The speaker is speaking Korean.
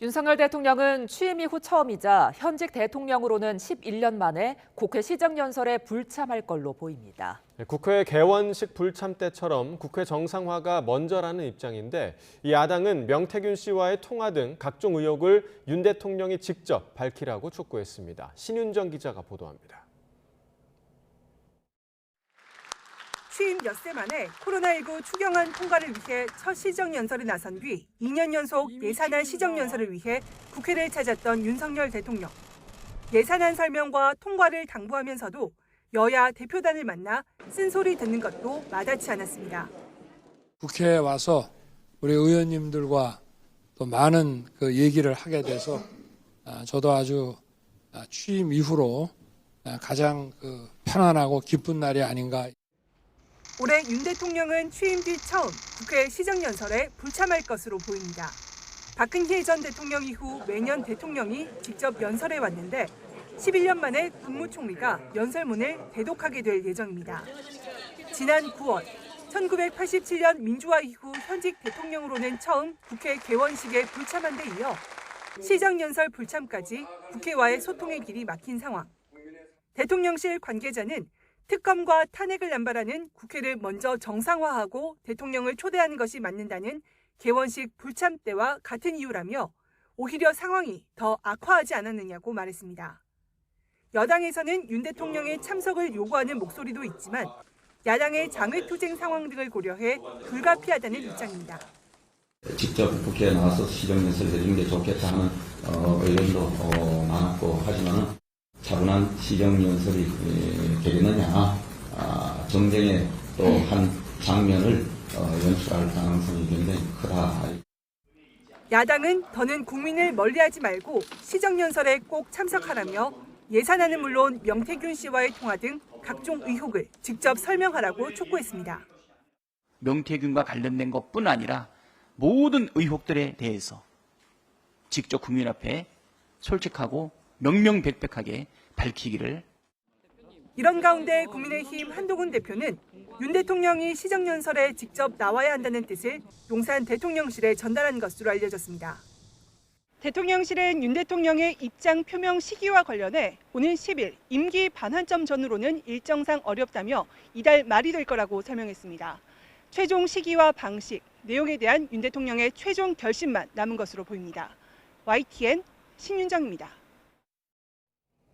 윤석열 대통령은 취임 이후 처음이자 현직 대통령으로는 11년 만에 국회 시정연설에 불참할 걸로 보입니다. 국회 개원식 불참 때처럼 국회 정상화가 먼저라는 입장인데 이 야당은 명태균 씨와의 통화 등 각종 의혹을 윤 대통령이 직접 밝히라고 촉구했습니다. 신윤정 기자가 보도합니다. 취임 엿새 만에 코로나19 추경안 통과를 위해 첫 시정연설에 나선 뒤 2년 연속 예산안 시정연설을 위해 국회를 찾았던 윤석열 대통령. 예산안 설명과 통과를 당부하면서도 여야 대표단을 만나 쓴소리 듣는 것도 마다치 않았습니다. 국회에 와서 우리 의원님들과 또 많은 얘기를 하게 돼서 저도 아주 취임 이후로 가장 편안하고 기쁜 날이 아닌가. 올해 윤 대통령은 취임 뒤 처음 국회 시정연설에 불참할 것으로 보입니다. 박근혜 전 대통령 이후 매년 대통령이 직접 연설해 왔는데 11년 만에 국무총리가 연설문을 대독하게 될 예정입니다. 지난 9월 1987년 민주화 이후 현직 대통령으로는 처음 국회 개원식에 불참한 데 이어 시정연설 불참까지 국회와의 소통의 길이 막힌 상황. 대통령실 관계자는 특검과 탄핵을 남발하는 국회를 먼저 정상화하고 대통령을 초대하는 것이 맞는다는 개원식 불참 때와 같은 이유라며 오히려 상황이 더 악화하지 않았느냐고 말했습니다. 여당에서는 윤 대통령의 참석을 요구하는 목소리도 있지만 야당의 장외투쟁 상황 등을 고려해 불가피하다는 입장입니다. 직접 국회에 나와서 시정연설을 해주는 게 좋겠다 하는 의견도 많았고 하지만 차분한 시정연설이 되겠느냐, 정쟁의 또 한 장면을 연출할 가능성이 굉장히 크다. 야당은 더는 국민을 멀리하지 말고 시정연설에 꼭 참석하라며 예산안은 물론 명태균 씨와의 통화 등 각종 의혹을 직접 설명하라고 촉구했습니다. 명태균과 관련된 것뿐 아니라 모든 의혹들에 대해서 직접 국민 앞에 솔직하고 명명백백하게 밝히기를. 이런 가운데 국민의힘 한동훈 대표는 윤 대통령이 시정연설에 직접 나와야 한다는 뜻을 용산 대통령실에 전달한 것으로 알려졌습니다. 대통령실은 윤 대통령의 입장 표명 시기와 관련해 오는 10일 임기 반환점 전후로는 일정상 어렵다며 이달 말이 될 거라고 설명했습니다. 최종 시기와 방식, 내용에 대한 윤 대통령의 최종 결심만 남은 것으로 보입니다. YTN 신윤정입니다.